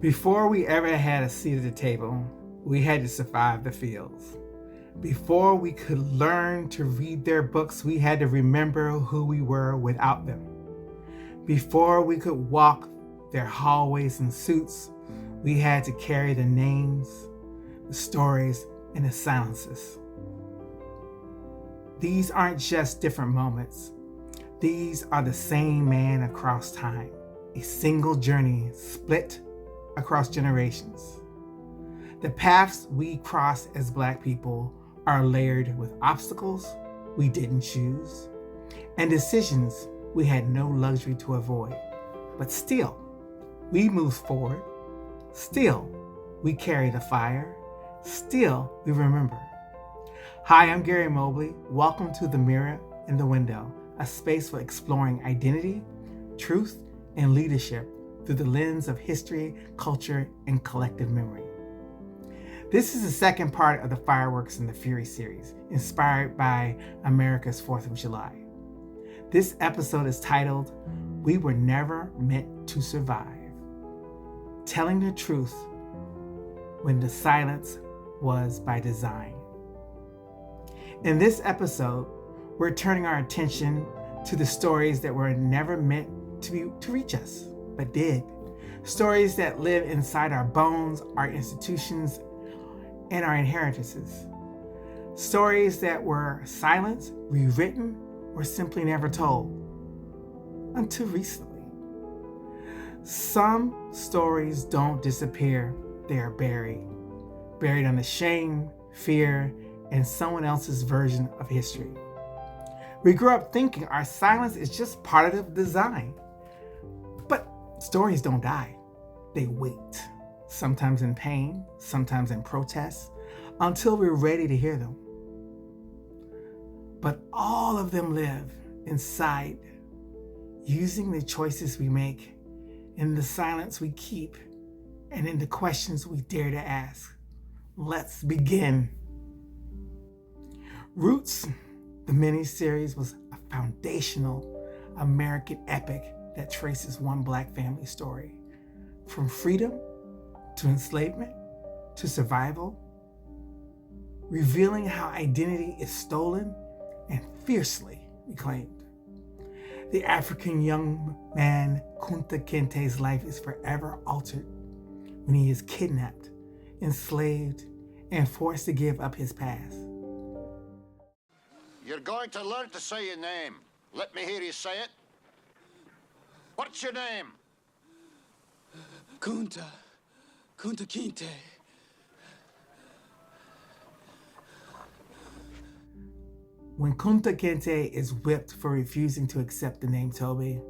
Before we ever had a seat at the table, we had to survive the fields. Before we could learn to read their books, we had to remember who we were without them. Before we could walk their hallways in suits, we had to carry the names, the stories, and the silences. These aren't just different moments. These are the same man across time, a single journey split across generations. The paths we cross as Black people are layered with obstacles we didn't choose and decisions we had no luxury to avoid. But still, we moved forward. Still, we carry the fire. Still, we remember. Hi, I'm Gary Mobley. Welcome to The Mirror in the Window, a space for exploring identity, truth, and leadership through the lens of history, culture, and collective memory. This is the second part of the Fireworks and the Fury series, inspired by America's 4th of July. This episode is titled, We Were Never Meant to Survive, telling the truth when the silence was by design. In this episode, we're turning our attention to the stories that were never meant to reach us, but did. Stories that live inside our bones, our institutions, and our inheritances. Stories that were silenced, rewritten, or simply never told. Until recently. Some stories don't disappear, they are buried. Buried under shame, fear, and someone else's version of history. We grew up thinking our silence is just part of the design. But stories don't die, they wait. Sometimes in pain, sometimes in protest, until we're ready to hear them. But all of them live inside, using the choices we make, in the silence we keep, and in the questions we dare to ask. Let's begin. Roots, the miniseries, was a foundational American epic that traces one Black family story, from freedom to enslavement to survival, revealing how identity is stolen and fiercely reclaimed. The African young man Kunta Kinte's life is forever altered when he is kidnapped, enslaved, and forced to give up his past. You're going to learn to say your name. Let me hear you say it. What's your name? Kunta Kinte. When Kunta Kinte is whipped for refusing to accept the name Toby,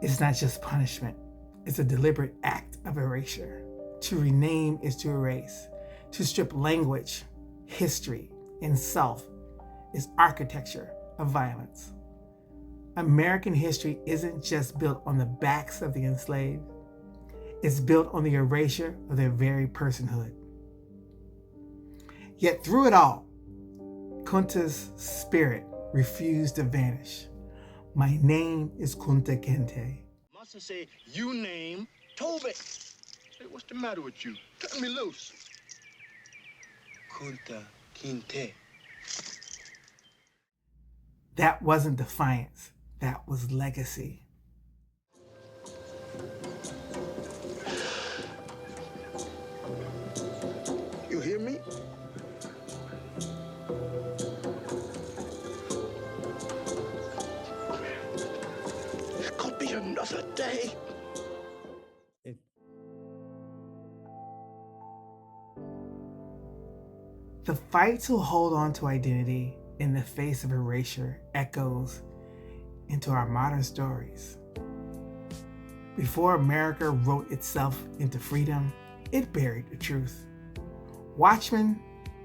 it's not just punishment. It's a deliberate act of erasure. To rename is to erase. To strip language, history, and self is architecture of violence. American history isn't just built on the backs of the enslaved. It's built on the erasure of their very personhood. Yet through it all, Kunta's spirit refused to vanish. My name is Kunta Kinte. Mustn't say, you name Toby. Hey, what's the matter with you? Cut me loose. Kunta Kinte. That wasn't defiance. That was legacy. You hear me? It could be another day. The fight to hold on to identity in the face of erasure echoes into our modern stories. Before America wrote itself into freedom, it buried the truth. Watchmen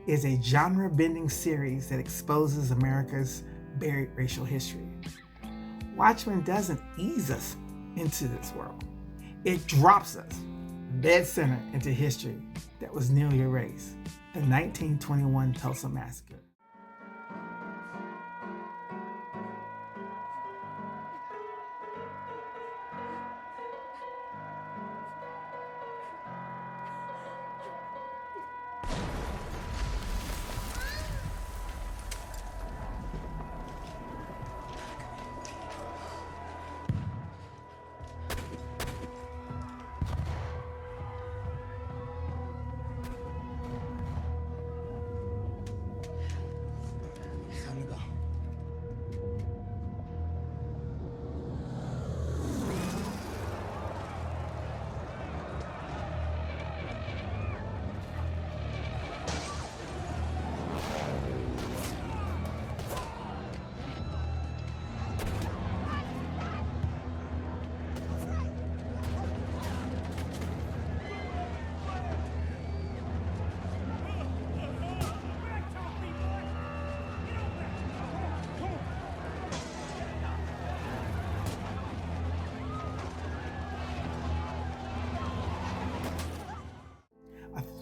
is a genre-bending series that exposes America's buried racial history. Watchmen doesn't ease us into this world. It drops us dead center into history that was nearly erased, the 1921 Tulsa Massacre.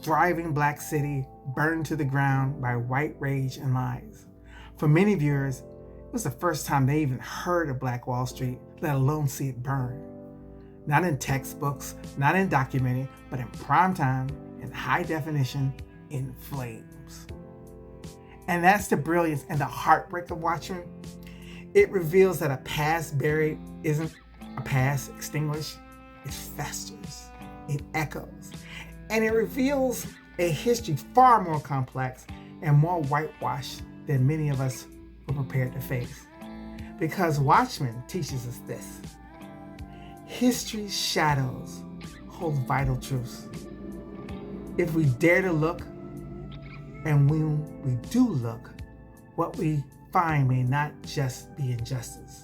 thriving black city burned to the ground by white rage and lies. For many viewers, it was the first time they even heard of Black Wall Street, let alone see it burn. Not in textbooks, not in documentary, but in prime time, in high definition, in flames. And that's the brilliance and the heartbreak of Watchmen. It reveals that a past buried isn't a past extinguished. It festers, it echoes, and it reveals a history far more complex and more whitewashed than many of us were prepared to face. Because Watchmen teaches us this: history's shadows hold vital truths. If we dare to look, and when we do look, what we find may not just be injustice,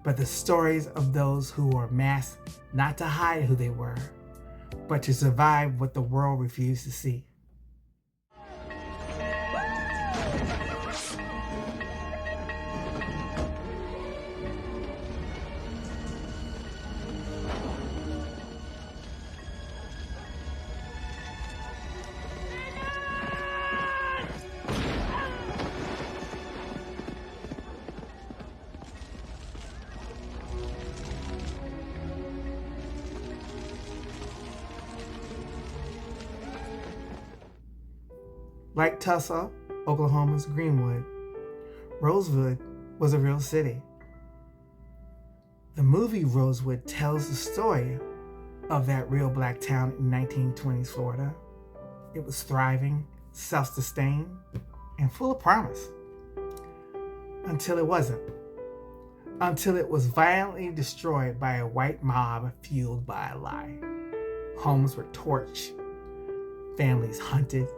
but the stories of those who were masked not to hide who they were, but to survive what the world refused to see. Like Tulsa, Oklahoma's Greenwood, Rosewood was a real city. The movie Rosewood tells the story of that real black town in 1920s Florida. It was thriving, self-sustained, and full of promise. Until it wasn't. Until it was violently destroyed by a white mob fueled by a lie. Homes were torched, families hunted,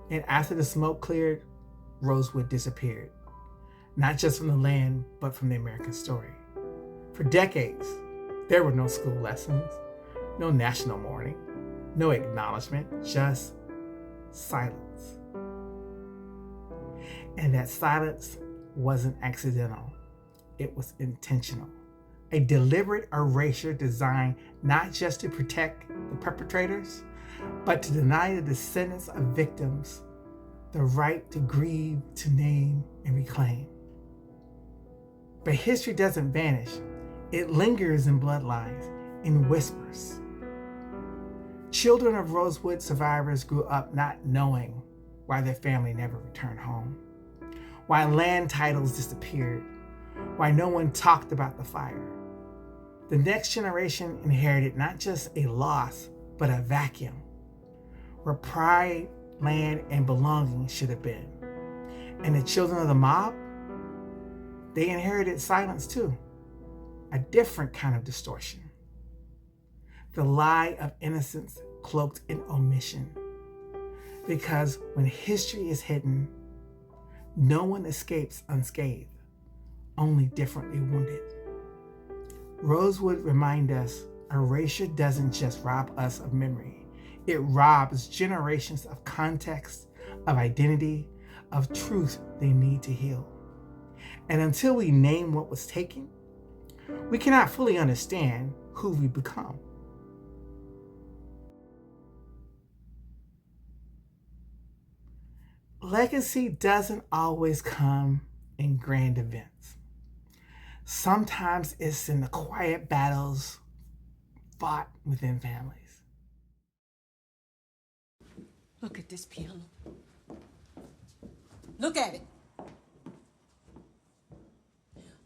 and after the smoke cleared, Rosewood disappeared. Not just from the land, but from the American story. For decades, there were no school lessons, no national mourning, no acknowledgement, just silence. And that silence wasn't accidental. It was intentional. A deliberate erasure designed not just to protect the perpetrators, but to deny the descendants of victims the right to grieve, to name, and reclaim. But history doesn't vanish. It lingers in bloodlines, in whispers. Children of Rosewood survivors grew up not knowing why their family never returned home, why land titles disappeared, why no one talked about the fire. The next generation inherited not just a loss, but a vacuum, where pride, land, and belonging should have been. And the children of the mob, they inherited silence too, a different kind of distortion. The lie of innocence cloaked in omission. Because when history is hidden, no one escapes unscathed, only differently wounded. Rosewood reminds us erasure doesn't just rob us of memory. It robs generations of context, of identity, of truth they need to heal. And until we name what was taken, we cannot fully understand who we become. Legacy doesn't always come in grand events. Sometimes it's in the quiet battles fought within families. Look at this piano. Look at it.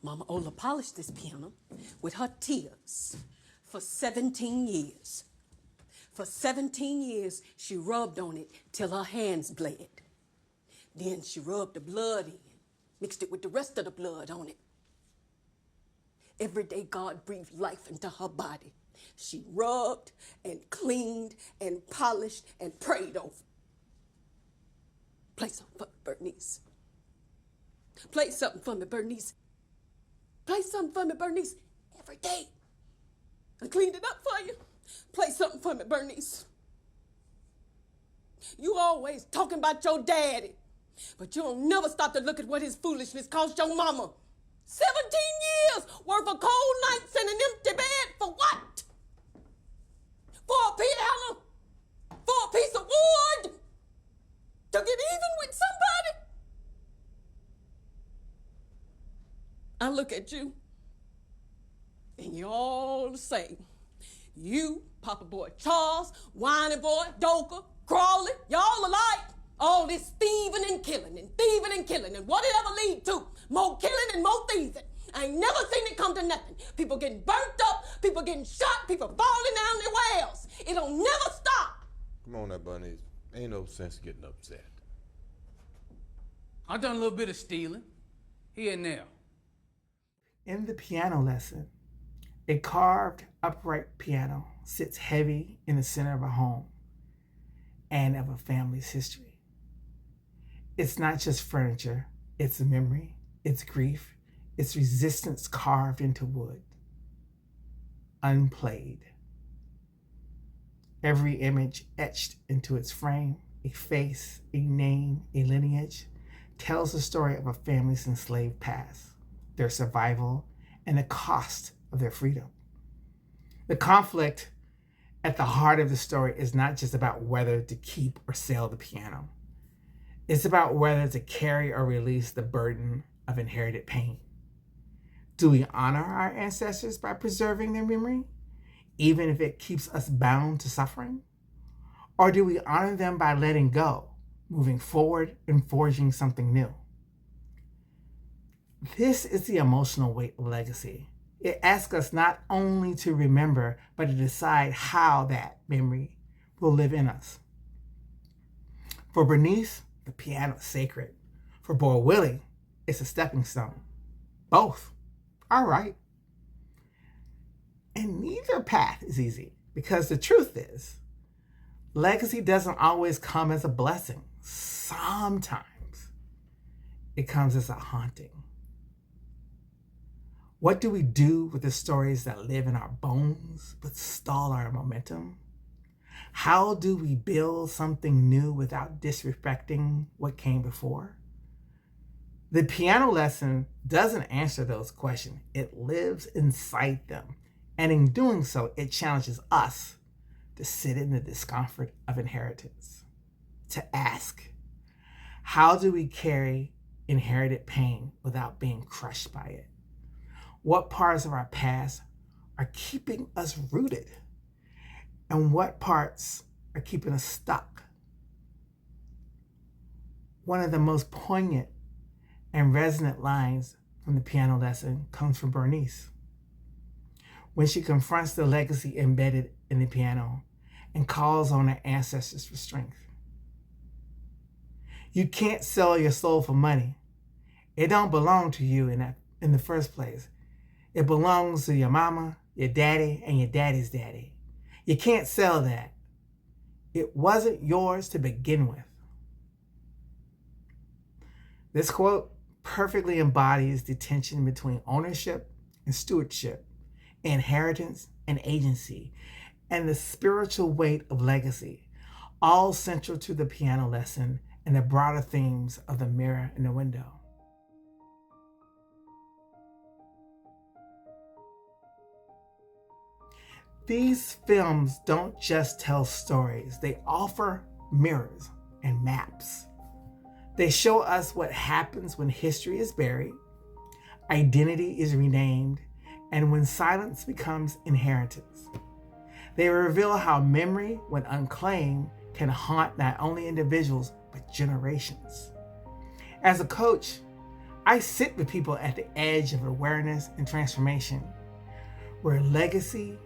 Mama Ola polished this piano with her tears for 17 years. For 17 years, she rubbed on it till her hands bled. Then she rubbed the blood in, mixed it with the rest of the blood on it. Every day God breathed life into her body. She rubbed and cleaned and polished and prayed over. Play something for me, Bernice. Play something for me, Bernice. Play something for me, Bernice. Every day. I cleaned it up for you. Play something for me, Bernice. You always talking about your daddy, but you don't never stop to look at what his foolishness cost your mama. 17 years worth of cold nights and an empty bed for what? For a piano? For a piece of wood to get even with somebody? I look at you, and you're all the same. You, Papa Boy Charles, Whiny Boy, Doka, Crawley, y'all alike. All this thieving and killing, and what it ever lead to? More killing and more thieving. I ain't never seen it come to nothing. People getting burnt up, people getting shot, people falling down their wells. It don't never stop. Come on now, Bunnies. Ain't no sense getting upset. I done a little bit of stealing, here and there. In the piano lesson, a carved upright piano sits heavy in the center of a home and of a family's history. It's not just furniture, it's memory, it's grief, it's resistance carved into wood, unplayed. Every image etched into its frame, a face, a name, a lineage, tells the story of a family's enslaved past, their survival, and the cost of their freedom. The conflict at the heart of the story is not just about whether to keep or sell the piano. It's about whether to carry or release the burden of inherited pain. Do we honor our ancestors by preserving their memory, even if it keeps us bound to suffering? Or do we honor them by letting go, moving forward and forging something new? This is the emotional weight of legacy. It asks us not only to remember, but to decide how that memory will live in us. For Bernice, the piano is sacred. For Boy Willie, it's a stepping stone. Both are right. And neither path is easy, because the truth is, legacy doesn't always come as a blessing. Sometimes it comes as a haunting. What do we do with the stories that live in our bones but stall our momentum? How do we build something new without disrespecting what came before? The piano lesson doesn't answer those questions. It lives inside them. And in doing so, it challenges us to sit in the discomfort of inheritance, to ask, how do we carry inherited pain without being crushed by it? What parts of our past are keeping us rooted? And what parts are keeping us stuck? One of the most poignant and resonant lines from the piano lesson comes from Bernice, when she confronts the legacy embedded in the piano and calls on her ancestors for strength. You can't sell your soul for money. It don't belong to you in the first place. It belongs to your mama, your daddy, and your daddy's daddy. You can't sell that. It wasn't yours to begin with. This quote perfectly embodies the tension between ownership and stewardship, inheritance and agency, and the spiritual weight of legacy, all central to the piano lesson and the broader themes of the mirror and the window. These films don't just tell stories, they offer mirrors and maps. They show us what happens when history is buried, identity is renamed, and when silence becomes inheritance. They reveal how memory, when unclaimed, can haunt not only individuals, but generations. As a coach, I sit with people at the edge of awareness and transformation, where legacy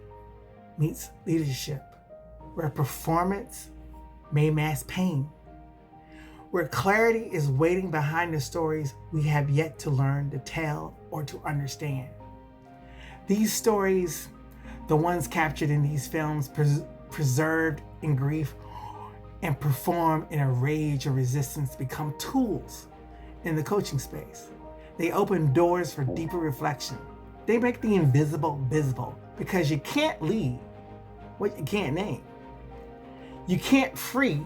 meets leadership, where performance may mask pain, where clarity is waiting behind the stories we have yet to learn to tell or to understand. These stories, the ones captured in these films, preserved in grief and performed in a rage of resistance, become tools in the coaching space. They open doors for deeper reflection. They make the invisible visible, because you can't lead what you can't name. You can't free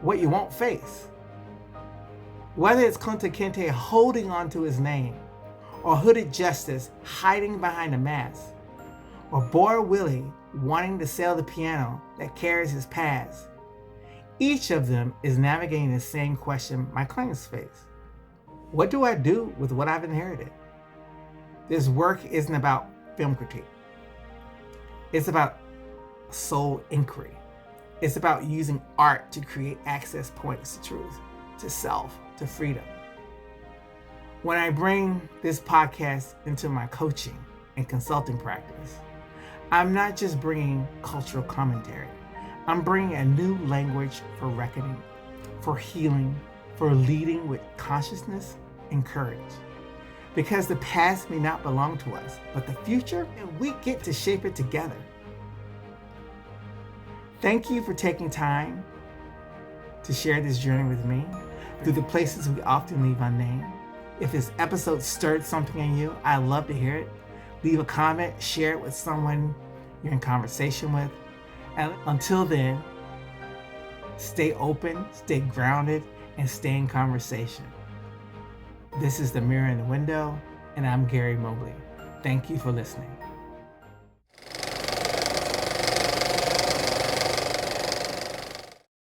what you won't face. Whether it's Kunta Kinte holding on to his name, or Hooded Justice hiding behind a mask, or Boy Willie wanting to sell the piano that carries his past. Each of them is navigating the same question my clients face. What do I do with what I've inherited? This work isn't about film critique. It's about soul inquiry. It's about using art to create access points to truth, to self, to freedom. When I bring this podcast into my coaching and consulting practice, I'm not just bringing cultural commentary. I'm bringing a new language for reckoning, for healing, for leading with consciousness and courage. Because the past may not belong to us, but the future, and we get to shape it together. Thank you for taking time to share this journey with me through the places we often leave unnamed. If this episode stirred something in you, I'd love to hear it. Leave a comment, share it with someone you're in conversation with. And until then, stay open, stay grounded, and stay in conversation. This is The Mirror in the Window, and I'm Gary Mobley. Thank you for listening.